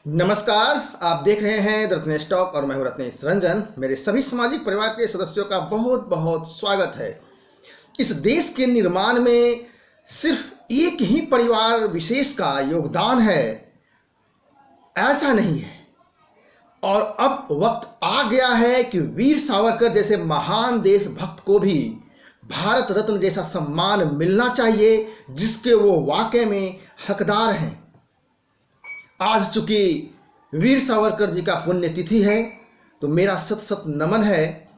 नमस्कार, आप देख रहे हैं द रत्नेश टॉक और मैं हूं रत्नेश रंजन। मेरे सभी सामाजिक परिवार के सदस्यों का बहुत बहुत स्वागत है। इस देश के निर्माण में सिर्फ एक ही परिवार विशेष का योगदान है, ऐसा नहीं है। और अब वक्त आ गया है कि वीर सावरकर जैसे महान देशभक्त को भी भारत रत्न जैसा सम्मान मिलना चाहिए, जिसके वो वाकई में हकदार हैं। आज चूंकि वीर सावरकर जी का पुण्यतिथि है, तो मेरा सत सत नमन है।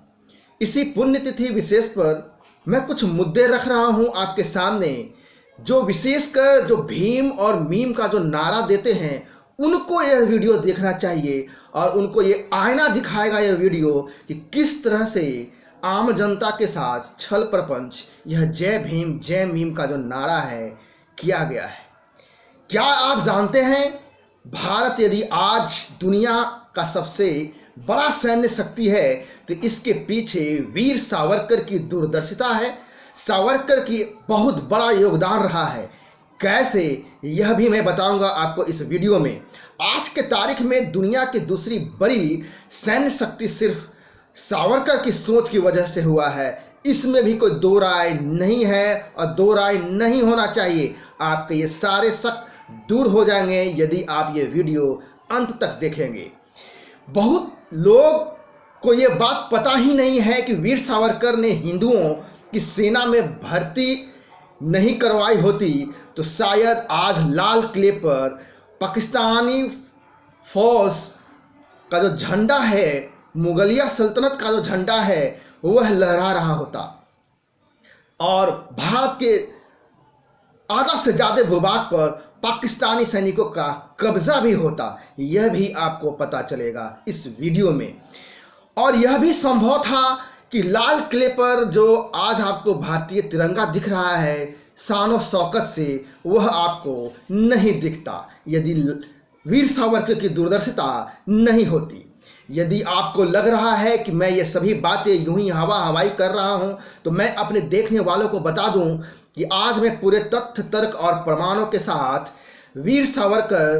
इसी पुण्यतिथि विशेष पर मैं कुछ मुद्दे रख रहा हूं आपके सामने, जो विशेषकर जो भीम और मीम का जो नारा देते हैं, उनको यह वीडियो देखना चाहिए और उनको ये आईना दिखाएगा यह वीडियो कि किस तरह से आम जनता के साथ छल प्रपंच यह जय भीम जय मीम का जो नारा है किया गया है। क्या आप जानते हैं, भारत यदि आज दुनिया का सबसे बड़ा सैन्य शक्ति है, तो इसके पीछे वीर सावरकर की दूरदर्शिता है। सावरकर की बहुत बड़ा योगदान रहा है। कैसे, यह भी मैं बताऊंगा आपको इस वीडियो में। आज के तारीख में दुनिया की दूसरी बड़ी सैन्य शक्ति सिर्फ सावरकर की सोच की वजह से हुआ है। इसमें भी कोई दो राय नहीं है और दो राय नहीं होना चाहिए। आपके ये सारे शक दूर हो जाएंगे यदि आप ये वीडियो अंत तक देखेंगे। बहुत लोग को ये बात पता ही नहीं है कि वीर सावरकर ने हिंदुओं की सेना में भर्ती नहीं करवाई होती तो शायद आज लाल किले पर पाकिस्तानी फौज का जो झंडा है, मुगलिया सल्तनत का जो झंडा है, वह लहरा रहा होता और भारत के आधा से ज्यादा भूभाग पर पाकिस्तानी सैनिकों का कब्जा भी होता। यह भी आपको पता चलेगा इस वीडियो में। और यह भी संभव था कि लाल किले पर जो आज आपको भारतीय तिरंगा दिख रहा है शान शौकत से, वह आपको नहीं दिखता यदि वीर सावरकर की दूरदर्शिता नहीं होती। यदि आपको लग रहा है कि मैं ये सभी बातें यूं ही हवा हवाई कर रहा हूं, तो मैं अपने देखने वालों को बता दूं कि आज मैं पूरे तथ्य तर्क और प्रमाणों के साथ वीर सावरकर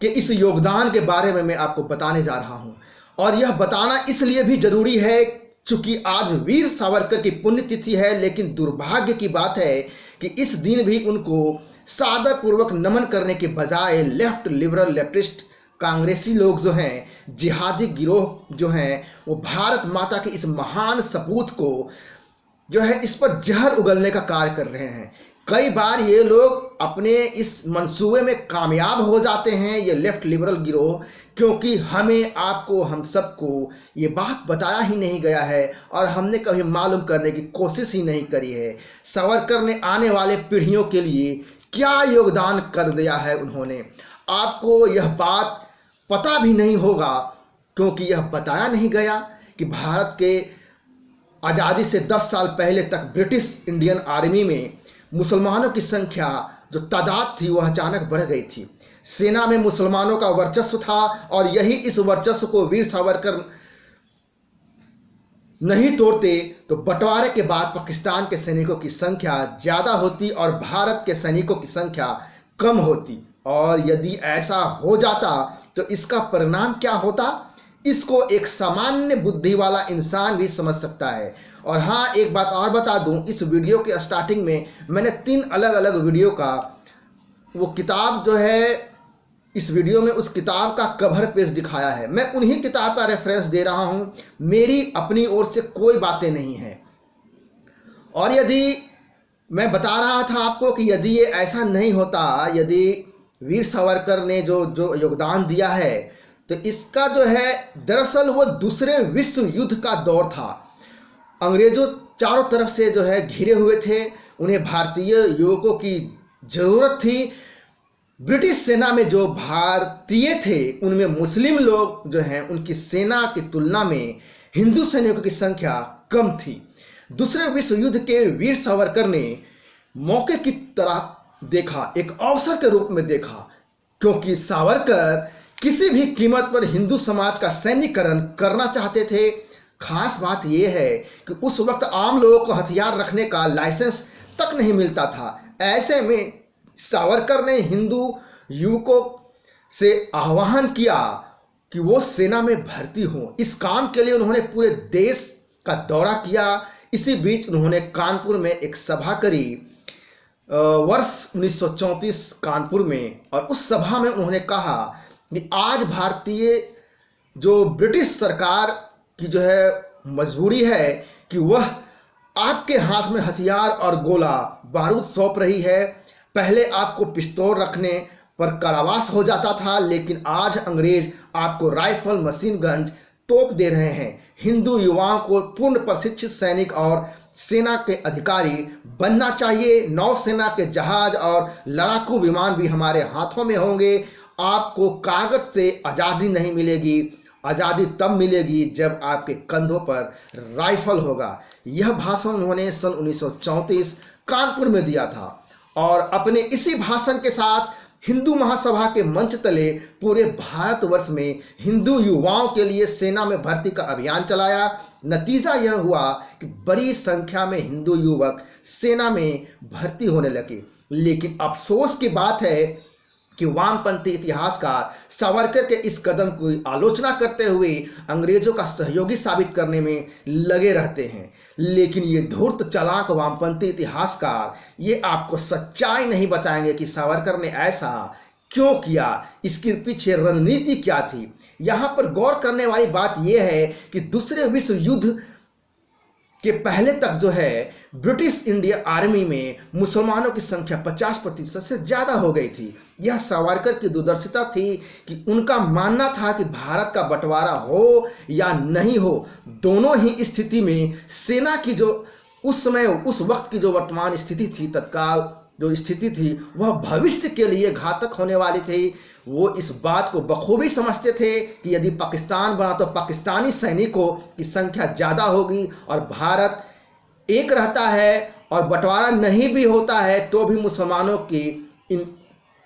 के इस योगदान के बारे में मैं आपको बताने जा रहा हूं। और यह बताना इसलिए भी जरूरी है क्योंकि आज वीर सावरकर की पुण्यतिथि है, लेकिन दुर्भाग्य की बात है कि इस दिन भी उनको सादर पूर्वक नमन करने के बजाय लेफ्ट लिबरल लेफ्टिस्ट कांग्रेसी लोग जो हैं, जिहादी गिरोह जो हैं, वो भारत माता के इस महान सपूत को जो है इस पर जहर उगलने का कार्य कर रहे हैं। कई बार ये लोग अपने इस मंसूबे में कामयाब हो जाते हैं, ये लेफ्ट लिबरल गिरोह, क्योंकि हमें आपको हम सबको ये बात बताया ही नहीं गया है और हमने कभी मालूम करने की कोशिश ही नहीं करी है सावरकर ने आने वाले पीढ़ियों के लिए क्या योगदान कर दिया है उन्होंने। आपको यह बात पता भी नहीं होगा क्योंकि यह बताया नहीं गया कि भारत के आज़ादी से 10 साल पहले तक ब्रिटिश इंडियन आर्मी में मुसलमानों की संख्या जो तादाद थी वह अचानक बढ़ गई थी। सेना में मुसलमानों का वर्चस्व था और यही इस वर्चस्व को वीर सावरकर नहीं तोड़ते तो बंटवारे के बाद पाकिस्तान के सैनिकों की संख्या ज़्यादा होती और भारत के सैनिकों की संख्या कम होती। और यदि ऐसा हो जाता तो इसका परिणाम क्या होता, इसको एक सामान्य बुद्धि वाला इंसान भी समझ सकता है। और हाँ, एक बात और बता दूं, इस वीडियो के स्टार्टिंग में मैंने 3 अलग अलग वीडियो का वो किताब जो है, इस वीडियो में उस किताब का कवर पेज दिखाया है। मैं उन्हीं किताब का रेफरेंस दे रहा हूं, मेरी अपनी ओर से कोई बातें नहीं है। और यदि मैं बता रहा था आपको कि यदि ये ऐसा नहीं होता, यदि वीर सावरकर ने जो योगदान दिया है, तो इसका जो है दरअसल वो दूसरे विश्व युद्ध का दौर था। अंग्रेजों चारों तरफ से जो है घिरे हुए थे, उन्हें भारतीय युवकों की जरूरत थी। ब्रिटिश सेना में जो भारतीय थे उनमें मुस्लिम लोग जो हैं उनकी सेना की तुलना में हिंदू सैनिकों की संख्या कम थी। दूसरे विश्व युद्ध के वीर सावरकर ने मौके की तरह देखा, एक अवसर के रूप में देखा, क्योंकि सावरकर किसी भी कीमत पर हिंदू समाज का सैन्यकरण करना चाहते थे। खास बात यह है कि उस वक्त आम लोगों को हथियार रखने का लाइसेंस तक नहीं मिलता था। ऐसे में सावरकर ने हिंदू युवकों से आह्वान किया कि वो सेना में भर्ती हो। इस काम के लिए उन्होंने पूरे देश का दौरा किया। इसी बीच उन्होंने कानपुर में एक सभा करी वर्ष 1934 कानपुर में, और उस सभा में उन्होंने कहा कि आज भारतीय जो ब्रिटिश सरकार की जो है मजबूरी है कि वह आपके हाथ में हथियार और गोला बारूद सौंप रही है। पहले आपको पिस्तौल रखने पर कारावास हो जाता था, लेकिन आज अंग्रेज आपको राइफल, मशीन गन, तोप दे रहे हैं। हिंदू युवाओं को पूर्ण प्रशिक्षित सैनिक और सेना के अधिकारी बनना चाहिए। नौसेना के जहाज और लड़ाकू विमान भी हमारे हाथों में होंगे। आपको कागज से आज़ादी नहीं मिलेगी, आज़ादी तब मिलेगी जब आपके कंधों पर राइफल होगा। यह भाषण उन्होंने सन 1934 कानपुर में दिया था, और अपने इसी भाषण के साथ हिंदू महासभा के मंच तले पूरे भारतवर्ष में हिंदू युवाओं के लिए सेना में भर्ती का अभियान चलाया। नतीजा यह हुआ कि बड़ी संख्या में हिंदू युवक सेना में भर्ती होने लगे। लेकिन अफसोस की बात है कि वामपंथी इतिहासकार सावरकर के इस कदम की आलोचना करते हुए अंग्रेजों का सहयोगी साबित करने में लगे रहते हैं। लेकिन ये धूर्त चालाक वामपंथी इतिहासकार ये आपको सच्चाई नहीं बताएंगे कि सावरकर ने ऐसा क्यों किया, इसके पीछे रणनीति क्या थी। यहाँ पर गौर करने वाली बात यह है कि दूसरे विश्व युद्ध के पहले तक जो है ब्रिटिश इंडिया आर्मी में मुसलमानों की संख्या 50% से ज़्यादा हो गई थी। यह सावरकर की दूरदर्शिता थी कि उनका मानना था कि भारत का बंटवारा हो या नहीं हो, दोनों ही स्थिति में सेना की जो उस समय उस वक्त की जो वर्तमान स्थिति थी, तत्काल जो स्थिति थी, वह भविष्य के लिए घातक होने वाली थी। वो इस बात को बखूबी समझते थे कि यदि पाकिस्तान बना तो पाकिस्तानी सैनिकों की संख्या ज़्यादा होगी, और भारत एक रहता है और बंटवारा नहीं भी होता है तो भी मुसलमानों की इन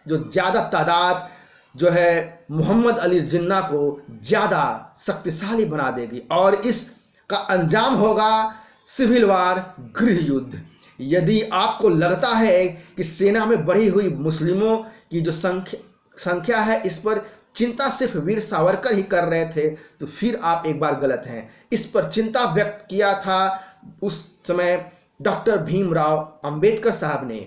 जो ज़्यादा तादाद जो है मोहम्मद अली जिन्ना को ज़्यादा शक्तिशाली बना देगी, और इसका अंजाम होगा सिविल वार, गृह युद्ध। यदि आपको लगता है कि सेना में बढ़ी हुई मुस्लिमों की जो संख्या है, इस पर चिंता सिर्फ वीर सावरकर ही कर रहे थे, तो फिर आप एक बार गलत हैं। इस पर चिंता व्यक्त किया था उस समय डॉक्टर भीमराव अंबेडकर साहब ने।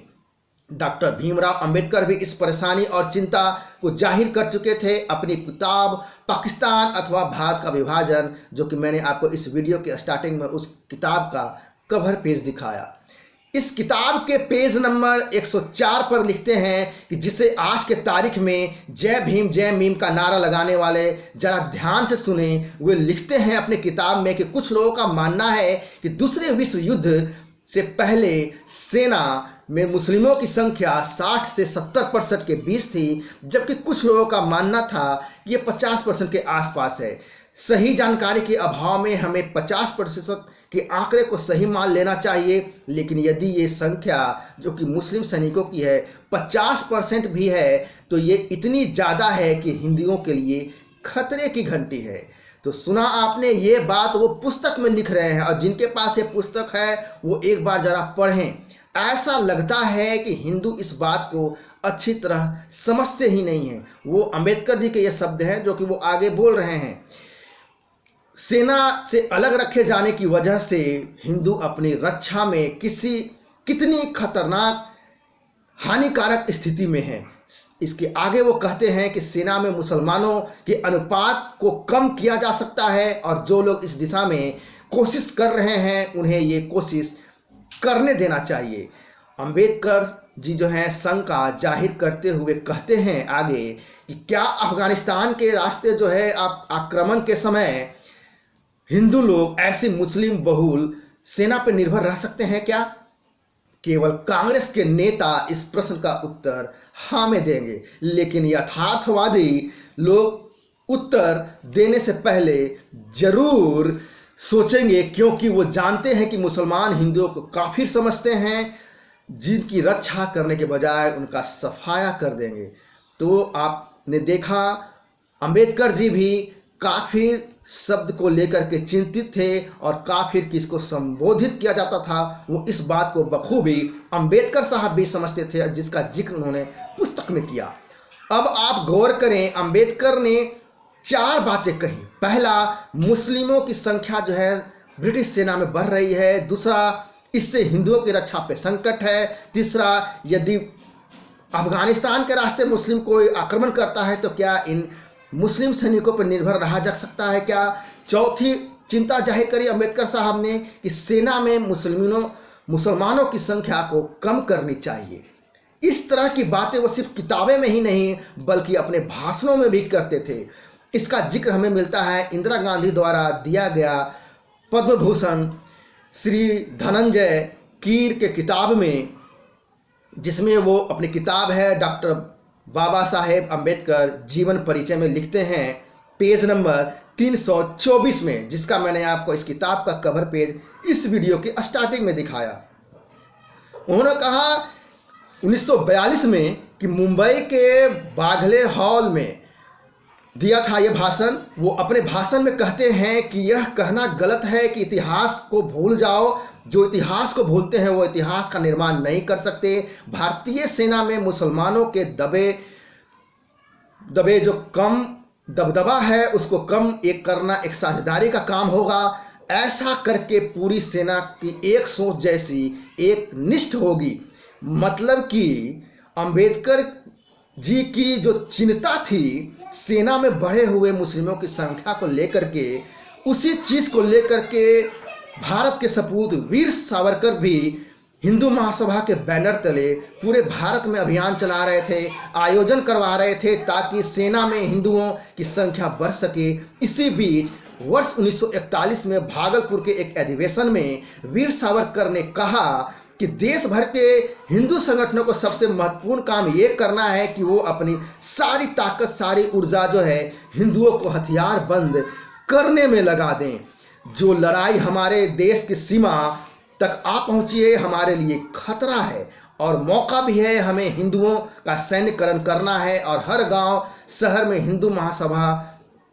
डॉक्टर भीमराव अंबेडकर भी इस परेशानी और चिंता को जाहिर कर चुके थे अपनी किताब पाकिस्तान अथवा भारत का विभाजन, जो कि मैंने आपको इस वीडियो के स्टार्टिंग में उस किताब का कवर पेज दिखाया। इस किताब के पेज नंबर 104 पर लिखते हैं कि जिसे आज के तारीख में जय भीम जय मीम का नारा लगाने वाले जरा ध्यान से सुने। वे लिखते हैं अपने किताब में कि कुछ लोगों का मानना है कि दूसरे विश्व युद्ध से पहले सेना में मुस्लिमों की संख्या 60 से 70% के बीच थी, जबकि कुछ लोगों का मानना था कि ये 50% के आसपास है। सही जानकारी के अभाव में हमें 50% के आंकड़े को सही मान लेना चाहिए, लेकिन यदि ये संख्या जो कि मुस्लिम सैनिकों की है 50% भी है, तो ये इतनी ज़्यादा है कि हिंदुओं के लिए खतरे की घंटी है। तो सुना आपने, ये बात वो पुस्तक में लिख रहे हैं, और जिनके पास ये पुस्तक है वो एक बार ज़रा पढ़ें। ऐसा लगता है कि हिंदू इस बात को अच्छी तरह समझते ही नहीं हैं। वो अंबेडकर जी के ये शब्द हैं जो कि वो आगे बोल रहे हैं। सेना से अलग रखे जाने की वजह से हिंदू अपनी रक्षा में कितनी खतरनाक हानिकारक स्थिति में है। इसके आगे वो कहते हैं कि सेना में मुसलमानों के अनुपात को कम किया जा सकता है, और जो लोग इस दिशा में कोशिश कर रहे हैं उन्हें ये कोशिश करने देना चाहिए। अंबेडकर जी जो हैं शंका जाहिर करते हुए कहते हैं आगे कि क्या अफगानिस्तान के रास्ते जो है आक्रमण के समय हिंदू लोग ऐसी मुस्लिम बहुल सेना पर निर्भर रह सकते हैं क्या? केवल कांग्रेस के नेता इस प्रश्न का उत्तर हाँ में देंगे, लेकिन यथार्थवादी लोग उत्तर देने से पहले जरूर सोचेंगे, क्योंकि वो जानते हैं कि मुसलमान हिंदुओं को काफिर समझते हैं, जिनकी रक्षा करने के बजाय उनका सफाया कर देंगे। तो आपने देखा अंबेडकर जी भी काफिर शब्द को लेकर के चिंतित थे, और काफिर किसको संबोधित किया जाता था वो इस बात को बखूबी अंबेडकर साहब भी समझते थे, जिसका जिक्र उन्होंने पुस्तक में किया। अब आप गौर करें, अंबेडकर ने 4 बातें कही। पहला, मुस्लिमों की संख्या जो है ब्रिटिश सेना में बढ़ रही है। दूसरा, इससे हिंदुओं की रक्षा पे संकट है। तीसरा, यदि अफगानिस्तान के रास्ते मुस्लिम कोई आक्रमण करता है तो क्या इन मुस्लिम सैनिकों पर निर्भर रहा जा सकता है क्या। चौथी चिंता जाहिर करी अंबेडकर साहब ने कि सेना में मुसलमानों की संख्या को कम करनी चाहिए। इस तरह की बातें वो सिर्फ किताबें में ही नहीं बल्कि अपने भाषणों में भी करते थे। इसका जिक्र हमें मिलता है इंदिरा गांधी द्वारा दिया गया पद्म भूषण श्री धनंजय कीर के किताब में, जिसमें वो अपनी किताब है डॉक्टर बाबा साहेब अंबेडकर जीवन परिचय में लिखते हैं पेज नंबर 324 में, जिसका मैंने आपको इस किताब का कवर पेज इस वीडियो की स्टार्टिंग में दिखाया। उन्होंने कहा 1942 में कि मुंबई के बाघले हॉल में दिया था यह भाषण। वो अपने भाषण में कहते हैं कि यह कहना गलत है कि इतिहास को भूल जाओ। जो इतिहास को भूलते हैं वो इतिहास का निर्माण नहीं कर सकते। भारतीय सेना में मुसलमानों के दबे जो कम दबदबा है उसको कम एक करना एक साझेदारी का काम होगा। ऐसा करके पूरी सेना की एक सोच जैसी एक निष्ठ होगी। मतलब कि अंबेडकर जी की जो चिंता थी सेना में बढ़े हुए मुस्लिमों की संख्या को लेकर के, उसी चीज़ को लेकर के भारत के सपूत वीर सावरकर भी हिंदू महासभा के बैनर तले पूरे भारत में अभियान चला रहे थे, आयोजन करवा रहे थे ताकि सेना में हिंदुओं की संख्या बढ़ सके। इसी बीच वर्ष 1941 में भागलपुर के एक अधिवेशन में वीर सावरकर ने कहा कि देश भर के हिंदू संगठनों को सबसे महत्वपूर्ण काम ये करना है कि वो अपनी सारी ताकत, सारी ऊर्जा जो है हिंदुओं को हथियार बंद करने में लगा दें। जो लड़ाई हमारे देश की सीमा तक आ पहुंची है हमारे लिए खतरा है और मौका भी है। हमें हिंदुओं का सैन्यकरण करना है और हर गांव शहर में हिंदू महासभा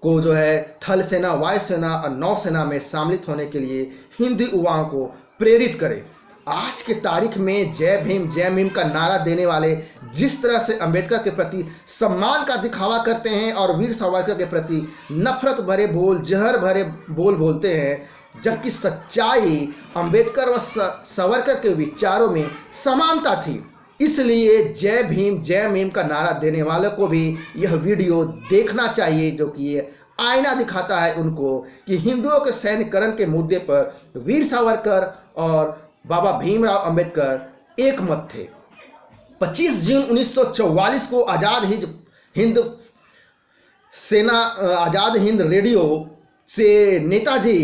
को जो है थल सेना, वायुसेना और नौसेना में सम्मिलित होने के लिए हिंदू युवाओं को प्रेरित करें। आज के तारीख में जय भीम का नारा देने वाले जिस तरह से अंबेडकर के प्रति सम्मान का दिखावा करते हैं और वीर सावरकर के प्रति नफरत भरे बोल, जहर भरे बोल बोलते हैं, जबकि सच्चाई अंबेडकर व सावरकर के विचारों में समानता थी। इसलिए जय भीम का नारा देने वालों को भी यह वीडियो देखना चाहिए, जो कि ये आईना दिखाता है उनको कि हिंदुओं के सैन्यकरण के मुद्दे पर वीर सावरकर और बाबा भीमराव अंबेडकर एक मत थे। 25 जून 1944 को आज़ाद हिंद रेडियो से नेताजी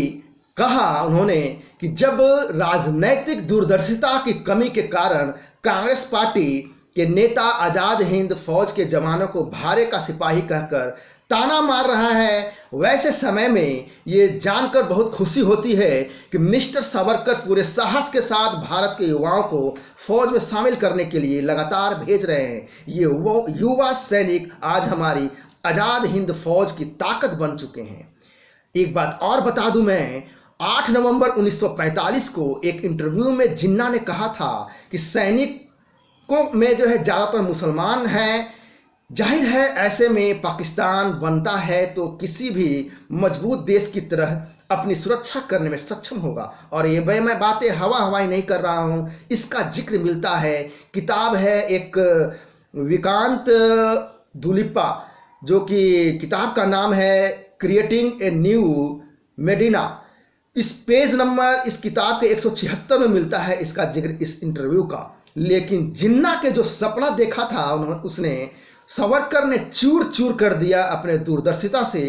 कहा उन्होंने कि जब राजनैतिक दूरदर्शिता की कमी के कारण कांग्रेस पार्टी के नेता आज़ाद हिंद फौज के जवानों को भारे का सिपाही कहकर ताना मार रहा है, वैसे समय में ये जानकर बहुत खुशी होती है कि मिस्टर सावरकर पूरे साहस के साथ भारत के युवाओं को फौज में शामिल करने के लिए लगातार भेज रहे हैं। ये युवा सैनिक आज हमारी आज़ाद हिंद फौज की ताकत बन चुके हैं। एक बात और बता दूं, मैं 8 नवंबर 1945 को एक इंटरव्यू में जिन्ना ने कहा था कि सैनिकों में जो है ज़्यादातर मुसलमान हैं। जाहिर है ऐसे में पाकिस्तान बनता है तो किसी भी मजबूत देश की तरह अपनी सुरक्षा करने में सक्षम होगा। और ये मैं बातें हवाई नहीं कर रहा हूँ, इसका जिक्र मिलता है। किताब है एक विकांत दुलिप्पा, जो कि किताब का नाम है क्रिएटिंग ए न्यू मेडिना। इस पेज नंबर इस किताब के 176 में मिलता है इसका जिक्र इस इंटरव्यू का। लेकिन जिन्ना के जो सपना देखा था उसने सावरकर ने चूर चूर कर दिया अपने दूरदर्शिता से।